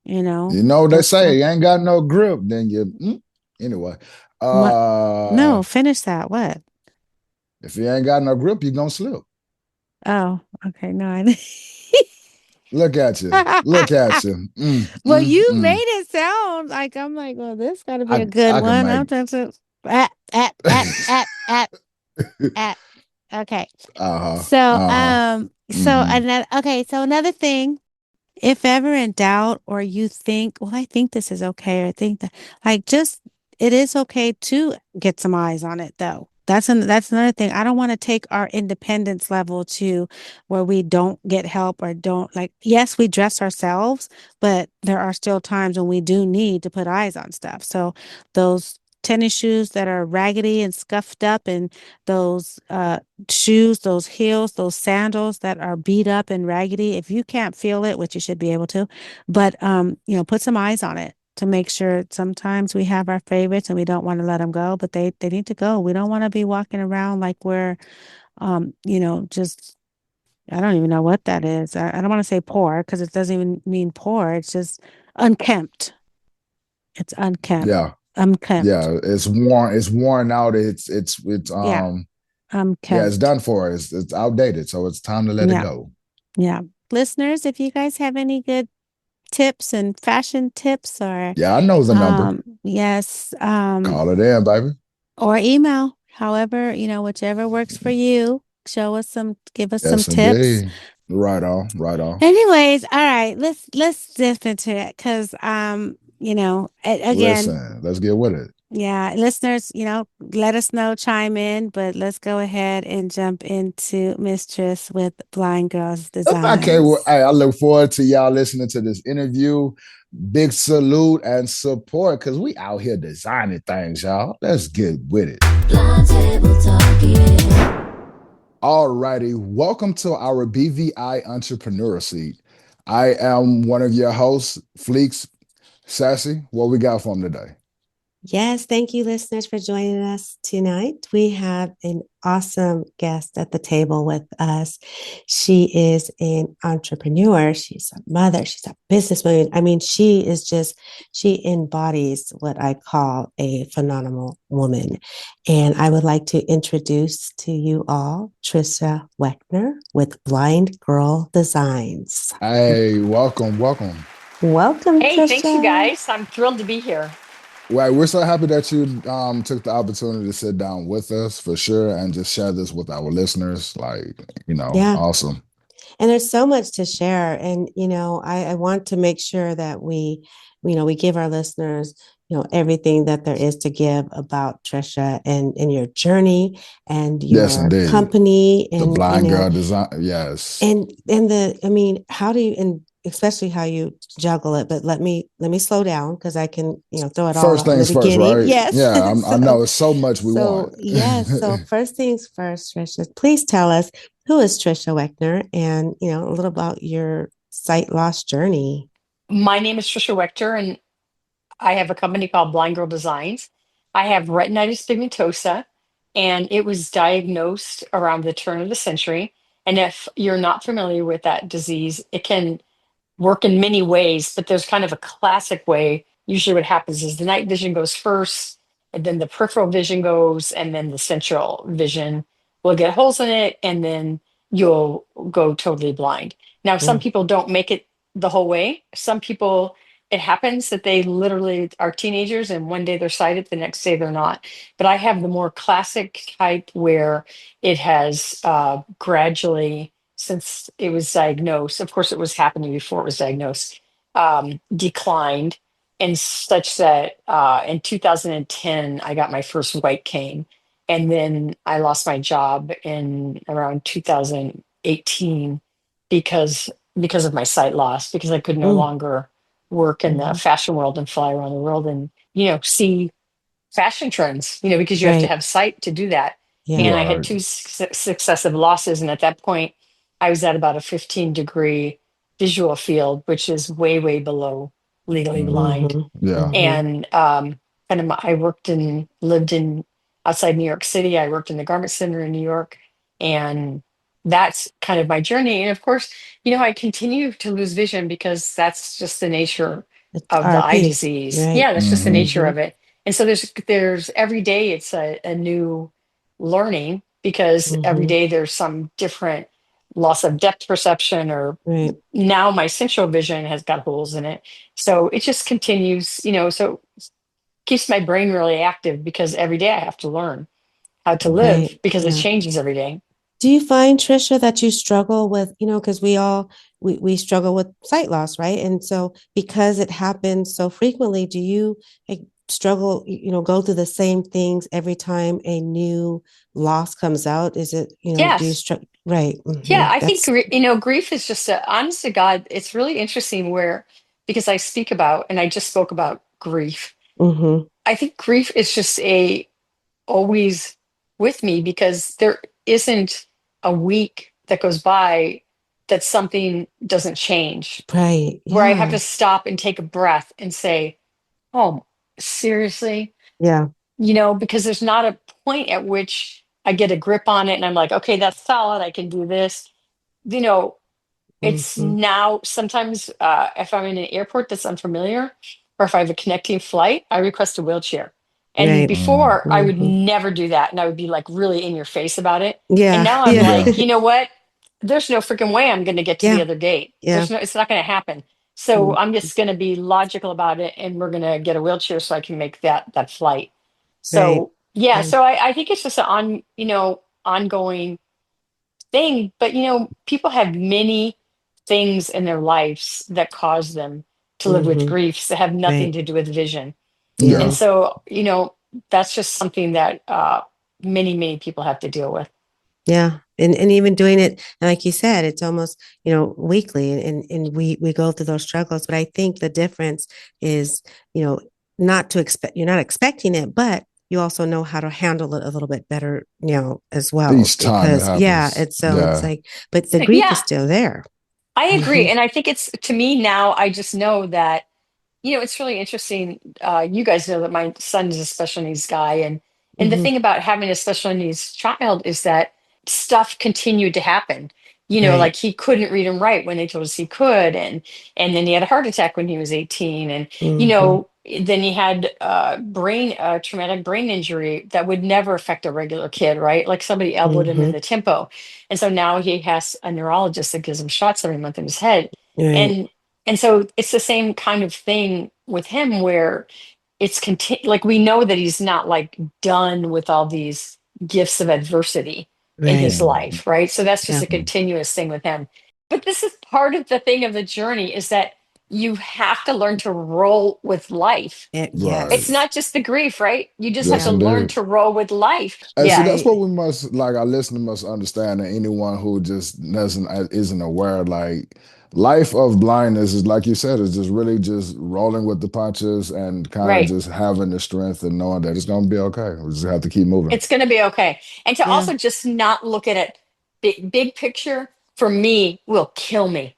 you know what they Those say, go. you ain't got no grip, then anyway. What? Uh No, finish that. What? if you ain't got no grip, you're gonna slip. Oh, okay. No, I. Look at you. Look at you. Well, you made it sound like I'm like, well, this got to be a good I can one. make I'm trying to at. Okay. uh-huh. So, Uh-huh. Mm-hmm. so another thing, if ever in doubt or you think, well, I think this is okay, or I think that, like, just it is okay to get some eyes on it, though. That's another thing. I don't want to take our independence level to where we don't get help or don't like. Yes, we dress ourselves, but there are still times when we do need to put eyes on stuff. So those tennis shoes that are raggedy and scuffed up, and those shoes, those heels, those sandals that are beat up and raggedy, if you can't feel it, which you should be able to, but put some eyes on it to make sure. Sometimes we have our favorites and we don't want to let them go, but they need to go. We don't want to be walking around like we're just I don't even know what that is. I don't want to say poor because it doesn't even mean poor. It's just unkempt. It's unkempt. Yeah. Unkempt. Yeah. It's worn out. It's Yeah. yeah, it's Unkempt. done for. It's outdated. So it's time to let it Yeah. go. Yeah. Listeners, if you guys have any good tips and fashion tips or Yeah, I know the number. yes, Call it in, baby. or email, however, whichever works for you. Give us some Yes, tips. indeed. Right on, right on. Anyways, all right, let's dip into it because again, Listen, let's get with it. yeah, listeners, let us know, chime in, but let's go ahead and jump into Mistress with Blind Girls Okay, well, Designs. hey, I look forward to y'all listening to this interview. Big salute and support because we out here designing things, y'all. Let's get with it. Blind table talking. All righty. Welcome to our BVI Entrepreneur Seat. I am one of your hosts, Fleeks. Sassy, what we got for him today? Yes, thank you, listeners, for joining us tonight. We have an awesome guest at the table with us. She is an entrepreneur. She's a mother. She's a businesswoman. I mean, she embodies what I call a phenomenal woman. And I would like to introduce to you all Tricia Waechter with Blind Girl Designs. Hey, welcome, welcome. Welcome, Hey, thanks, you Tricia. guys. I'm thrilled to be here. Well, we're so happy that you took the opportunity to sit down with us for sure and just share this with our listeners. Yeah. Awesome. And there's so much to share. And, I want to make sure that we give our listeners, everything that there is to give about Tricia and your journey and Yes, your indeed. company The and, blind girl design. Yes. how do you, and especially how you juggle it, but let me slow down because I can, throw it all First out in the things first, beginning. right? Yes. Yeah, I know it's so much we want. Yes. So first things first, Tricia, please tell us, who is Tricia Waechter, and a little about your sight loss journey. My name is Tricia Waechter, and I have a company called Blind Girl Designs. I have retinitis pigmentosa, and it was diagnosed around the turn of the century. And if you're not familiar with that disease, it can work in many ways, but there's kind of a classic way. Usually, what happens is the night vision goes first, and then the peripheral vision goes, and then the central vision will get holes in it, and then you'll go totally blind. Now, some Mm. people don't make it the whole way. Some people, it happens that they literally are teenagers and one day they're sighted, the next day they're not. But I have the more classic type where it has gradually since it was diagnosed, of course, it was happening before it was diagnosed, declined, and such that in 2010, I got my first white cane. And then I lost my job in around 2018 because because of my sight loss, because I could no Mm, longer work in the mhm. fashion world and fly around the world and, see fashion trends, because you have to Right. have sight to do that. Yeah. And I had Right. two successive losses. And at that point, I was at about a 15-degree visual field, which is way, way below legally Mm. blind. Mhm. Yeah. Mhm. And I lived in outside New York City. I worked in the garment center in New York. And that's kind of my journey. And of course, I continue to lose vision because that's just the nature It's of the eye RP, disease. right? Yeah, that's just the Hmm. nature Mhm. of it. And so there's every day it's a new learning, because every Mhm. day there's some different loss of depth perception, or Right. now my central vision has got holes in it. So it just continues, so keeps my brain really active, because every day I have to learn how to live, Right. because it Yeah. changes every day. Do you find, Tricia, that you struggle with, because we struggle with sight loss, right? And so because it happens so frequently, do you like struggle, go through the same things every time a new loss comes out? Is it, do you Yes. struggle? Right. Yeah, I think That's, grief is just honest to God. It's really interesting where, because I speak about, and I just spoke about grief. mm-hmm. I think grief is just a always with me, because there isn't a week that goes by that something doesn't change, Right. where I have Yeah. to stop and take a breath and say, "Oh, seriously?" Yeah. Because there's not a point at which I get a grip on it and I'm like, "Okay, that's solid. I can do this." You know, it's Mm-hmm. now sometimes, if I'm in an airport that's unfamiliar, or if I have a connecting flight, I request a wheelchair. And Right. Mm. before, I would Mm-hmm. never do that, and I would be like really in your face about it. And Yeah. now I'm Yeah. Yeah. like, you know what? There's no freaking way I'm going to get to the Yeah. other gate. Yeah. It's not going to happen. So I'm Mm, just going to be logical about it, and we're going to get a wheelchair so I can make that flight. right. So yeah, Mm, so I think it's just an ongoing thing. But people have many things in their lives that cause them to live with mm-hmm. griefs that have nothing Right. to do with vision. And Yeah. Yeah. so, that's just something that many, many people have to deal with. Yeah. And even doing it, like you said, it's almost, weekly and we go through those struggles. But I think the difference is, you know, not to expect, you're not expecting it, but you also know how to handle it a little bit better, as well. Each time it Because yeah, happens. it's Yeah. like, but the grief is Yeah, still there. I agree. Hmm. And I think it's, to me now, I just know that, it's really interesting. You guys know that my son is a special needs guy. And the Hmm. thing about having a special needs child is that stuff continued to happen. Right. Like he couldn't read and write when they told us he could. And then he had a heart attack when he was 18. And, Hmm. then he had traumatic brain injury that would never affect a regular kid, right? Like somebody elbowed him in Hmm. the tempo. And so now he has a neurologist that gives him shots every month in his head. Right. And and so it's the same kind of thing with him, where like we know that he's not like done with all these gifts of adversity in Right. his Mhm. life, right? So that's just Yeah. a continuous thing with him. But this is part of the thing of the journey, is that you have to learn to roll with life. Right. It's Yes. not just the grief, right? You just have Yes, to Yeah. learn indeed. to roll with life. And see, Yeah, that's what Right. we must like. Our listener must understand that anyone who just doesn't isn't aware, like life of blindness is like you said, is just really just rolling with the punches and kind of right. just having the strength and knowing that it's gonna be okay. We just have to keep moving. It's going to be okay. And to Yeah. also just not look at it big picture, for me, will kill me.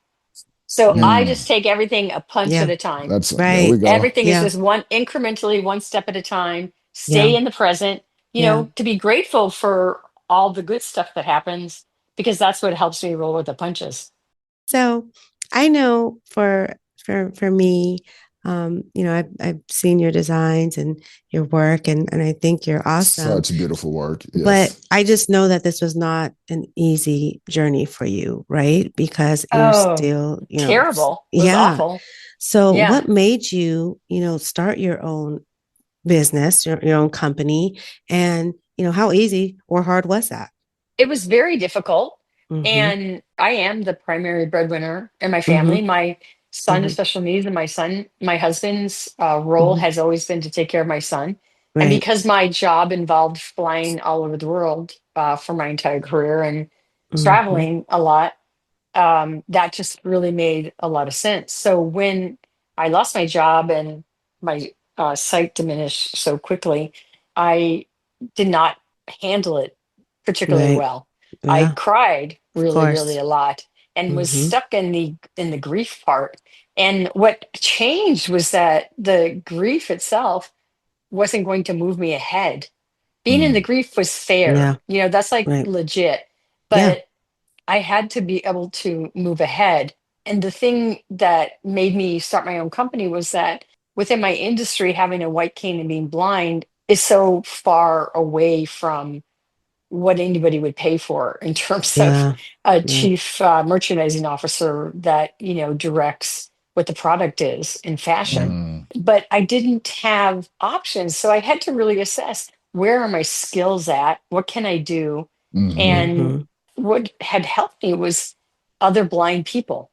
So Yeah. I Mm, just take everything a punch at Yeah. a time. that's there we Right. go. Everything is Yeah. just one incrementally, one step at a time. Yeah. Stay in the present, Yeah. to be grateful for all the good stuff that happens, because that's what helps me roll with the punches. So I know for me, I've seen your designs and your work, and I think you're awesome. Such beautiful work. But Yes. I just know that this was not an easy journey for you, right? Because you're Oh, still, terrible. It was yeah. awful. So Yeah. what made you, start your own business, your own company, and how easy or hard was that? It was very difficult. And I am the primary breadwinner in my family. My son has special needs, and my husband's role has always been to take care of my son. And Right. because my job involved flying all over the world for my entire career and traveling a lot, that just really made a lot of sense. So when I lost my job and my sight diminished so quickly, I did not handle it particularly Right. well. I Yeah. cried Of really, really course. a lot and was stuck in the grief part. And what changed was that the grief itself wasn't going to move me ahead. Being in the Mm. grief was fair. Yeah. That's like Right. legit. Yeah. But I had to be able to move ahead. And the thing that made me start my own company was that within my industry, having a white cane and being blind is so far away from what anybody would pay for in terms of Yeah. a Right. chief merchandising officer that directs what the product is in fashion. Mm. But I didn't have options, so I had to really assess, where are my skills at, what can I do. Mm-hmm. And what had helped me was other blind people.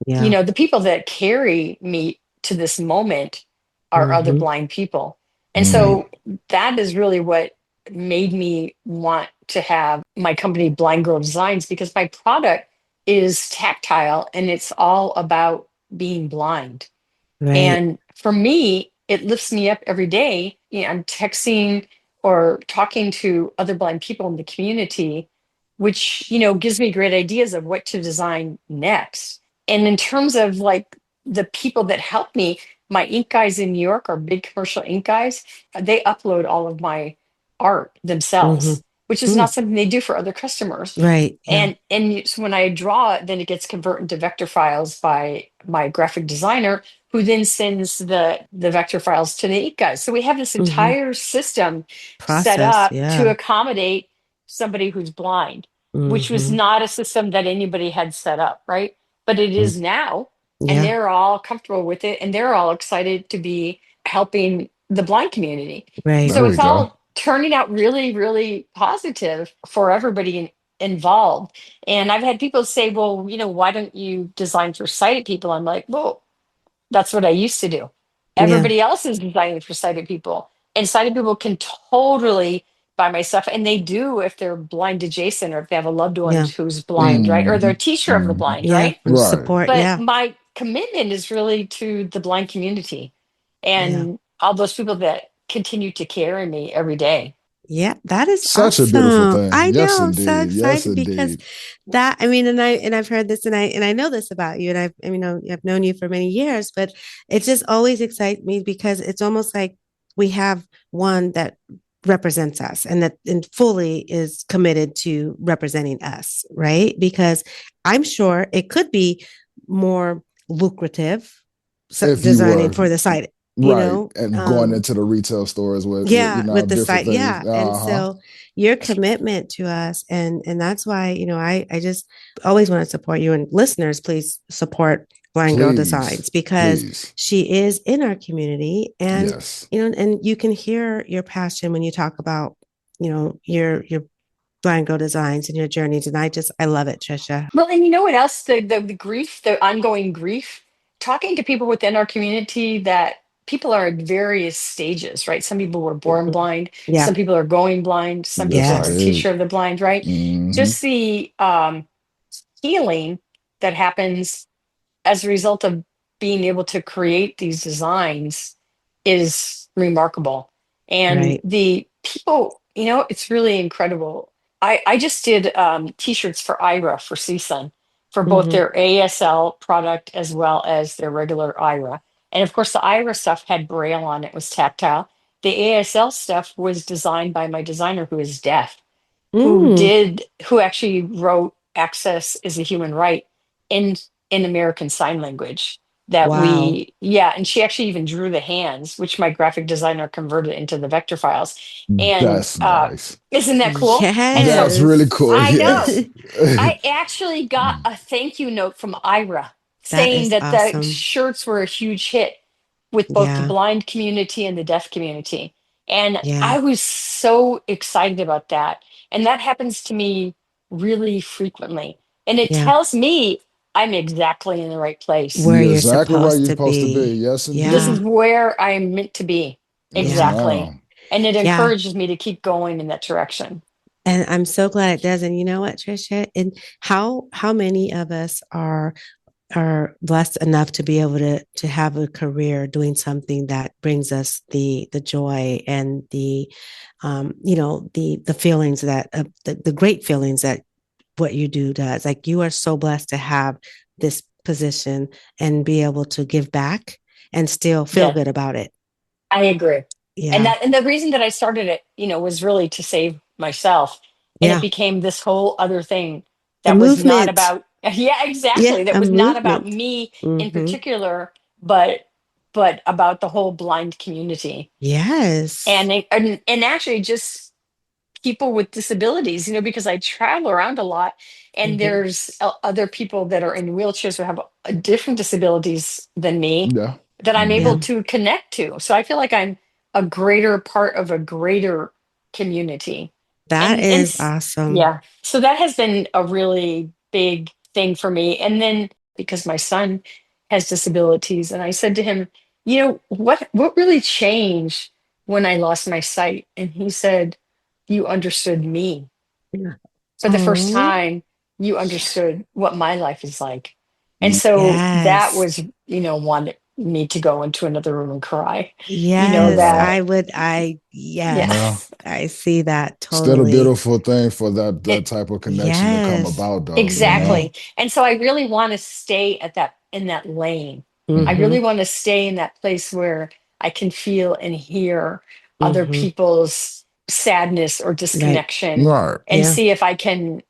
Yeah. The people that carry me to this moment are other blind people. And Mm. Right. so that is really what made me want to have my company Blind Girl Designs, because my product is tactile and it's all about being blind. Right. And for me, it lifts me up every day. I'm texting or talking to other blind people in the community, which, gives me great ideas of what to design next. And in terms of like the people that help me, my ink guys in New York are big commercial ink guys. They upload all of my art themselves, which is not Mm. something they do for other customers. Right. Yeah. And so when I draw it, then it gets converted to vector files by my graphic designer, who then sends the vector files to the ink guys. So we have this entire system set Process. up to Yeah. accommodate somebody who's blind, which was Mm-hmm. not a system that anybody had set up, right? But it is now, and Yeah. they're all comfortable with it, and they're all excited to be helping the blind community. Right. So There we it's go. all turning out really, really positive for everybody involved. And I've had people say, well, why don't you design for sighted people? I'm like, well, that's what I used to do. Yeah. Everybody else is designing for sighted people, and sighted people can totally buy my stuff. And they do if they're blind adjacent, or if they have a loved one Yeah. who's blind, right? Or they're Mm-hmm. a teacher of the Mm-hmm. blind, Yeah. right? And Right. support. But Yeah. my commitment is really to the blind community Yeah. and all those people that continue to carry me every day. Yeah, that is Such a beautiful awesome. thing. I Yes, know, I'm so indeed. Yes, excited because indeed. that, I mean, and I've heard this and I know this about you, and I've known you for many years, but it just always excites me because it's almost like we have one that represents us and that and fully is committed to representing us, right? Because I'm sure it could be more lucrative If you designing were for the site, right and going into the retail stores with yeah, with the different site, things. yeah. And Uh-huh. so your commitment to us, and that's why, I just always want to support you, and listeners, please support Blind Girl Please. Designs because Please. she is in our community. And Yes. and you can hear your passion when you talk about, your Blind Girl Designs and your journeys. And I love it, Tricia. Well, and you know what else? The grief, the ongoing grief, talking to people within our community, that people are at various stages, right? Some people were born blind, Yeah. some people are going blind, some Yes, people are a Yes. indeed. teacher of the blind, right? Mm-hmm. Just the healing that happens as a result of being able to create these designs is remarkable. And Right. the people, it's really incredible. I just did t-shirts for IRA for CSUN for both Mm-hmm. their ASL product as well as their regular IRA. And of course, the IRA stuff had Braille on it, was tactile. The ASL stuff was designed by my designer who is deaf, Mm. who actually wrote access is a human right in American Sign Language, that Wow. and she actually even drew the hands, which my graphic designer converted into the vector files. And That's nice. isn't that cool? And so That's really Yes. cool. I know Yes. I actually got a thank you note from Ira That saying is that the awesome. shirts were a huge hit with both the Yeah. blind community and the deaf community. And Yeah. I was so excited about that. And that happens to me really frequently. And it Yeah. tells me I'm exactly in the right place. Where You're you're exactly where supposed you're to supposed to be. be. Yes, This Yeah. is indeed. where I'm meant to be. Yes, Yeah. Exactly. ma'am. And it Yeah. encourages me to keep going in that direction. And I'm so glad it does. And you know what, Tricia? And how many of us are blessed enough to be able to have a career doing something that brings us the joy and the the feelings that the great feelings that what you do does. Like, you are so blessed to have this position and be able to give back and still feel Yeah, good about it. I agree. Yeah. And the reason that I started it, was really to save myself. And it Yeah. became this whole other thing A that was not movement. about, yeah, Yeah, exactly. That a was not about movement. me in Mm-hmm. particular, but about the whole blind community. Yes. And actually just people with disabilities, because I travel around a lot, and Mm-hmm. there's other people that are in wheelchairs who have different disabilities than me Yeah. that I'm able Yeah. Hmm. to connect to. So I feel like I'm a greater part of a greater community. That And is awesome. yeah, so that has been a really big thing for me. And then because my son has disabilities, and I said to him, what really changed when I lost my sight? And he said, you understood me. For the first Oh, time, you understood what my life is like. And so that yes. was, wanted me to go into another room and cry. Yes. Yeah. That, yeah. Yeah. Yes. I see that Still a totally. beautiful thing for that It, type of connection to come Yes. about, though, you know? exactly. And so I really want to stay in that lane. I Hmm. Mm-hmm. really want to stay in that place where I can feel and hear other Mm-hmm. people's sadness or Right. disconnection, Right. and Yeah. see if I can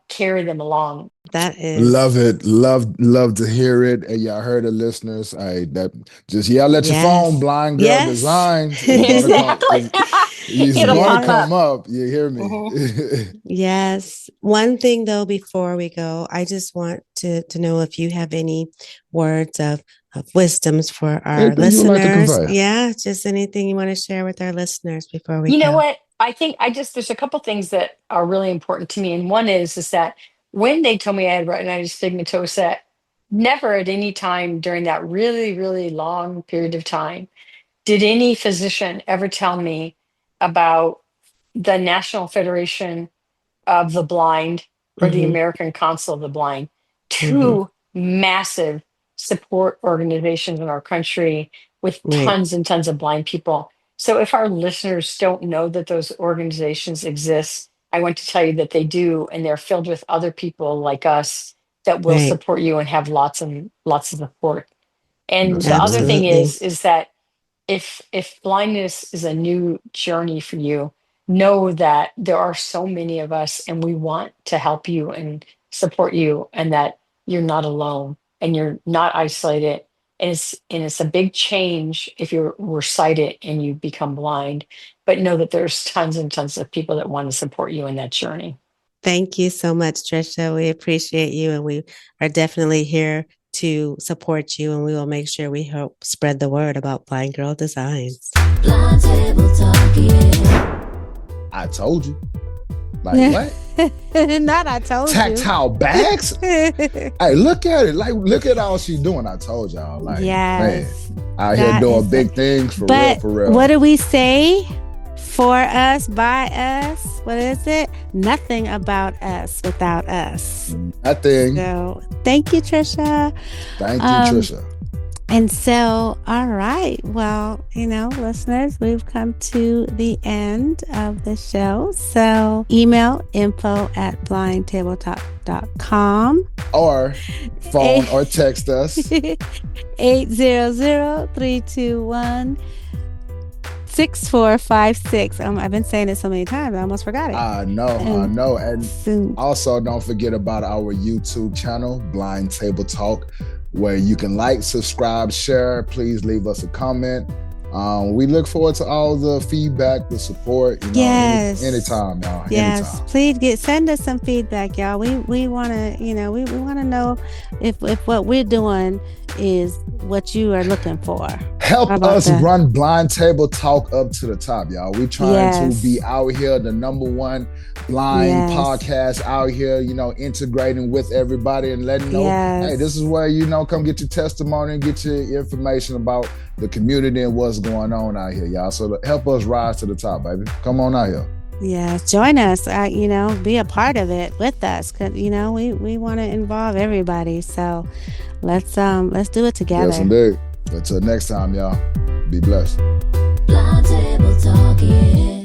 carry them along. That is. Love it. Love to hear it. And y'all heard the listeners. I that just yell at your phone, Yes. blind girl Yes. designs. It's gonna come. Exactly. It's It'll gonna pop Yes. come up. up. You hear me? Mhm. Yes. One thing though, before we go, I just want to know if you have any words of wisdoms for our Anything you would like to listeners. convey? Yeah, just anything you want to share with our listeners before we You know go. what? I think there's a couple things that are really important to me. And one is that when they told me I had retinitis pigmentosa, never at any time during that really, really long period of time did any physician ever tell me about the National Federation of the Blind or the Mm-hmm. American Council of the Blind, Mm-hmm. two massive support organizations in our country with Right. tons and tons of blind people. So if our listeners don't know that those organizations exist, I want to tell you that they do, and they're filled with other people like us that will Right. support you and have lots and lots of support. And Yes, the other indeed. thing Absolutely. is that if blindness is a new journey for you, know that there are so many of us, and we want to help you and support you, and that you're not alone and you're not isolated. And it's a big change if you were sighted and you become blind, but know that there's tons and tons of people that want to support you in that journey. Thank you so much, Tricia. We appreciate you, and we are definitely here to support you, and we will make sure we help spread the word about Blind Girl Designs. Blind table talk, yeah. I told you. Like what? Not I told Tactile bags? Hey, look at it. Like, look at all she's doing. I told y'all. you. Like, Yes. man, out here That doing is big things for real, But for real. what do we say? For us, by us. What is it? Nothing about us without us. That thing. So thank you, Tricia. Thank you, Tricia. And so, all right. Well, listeners, we've come to the end of the show. So email info@blindtabletop.com. Or phone or text us. 800-321-6456. I've been saying it so many times, I almost forgot it. I know. And Soon. also, don't forget about our YouTube channel, Blind Table Talk, where you can like, subscribe, share. Please leave us a comment. We look forward to all the feedback, the support. Yes. Anytime, y'all. Yes, Anytime. please send us some feedback, y'all. We want to, we want to know if what we're doing is what you are looking for. Help us run Blind Table Talk up to the top, y'all. We trying to be out here, the #1 blind podcast out here, integrating with everybody and letting know, hey, this is where, come get your testimony and get your information about the community and what's going on out here, y'all. So help us rise to the top, baby. Come on out here. Yes, join us, be a part of it with us, because, we want to involve everybody. So let's do it together. Yes, indeed. Until next time, y'all, be blessed. Blind Table Talk, yeah.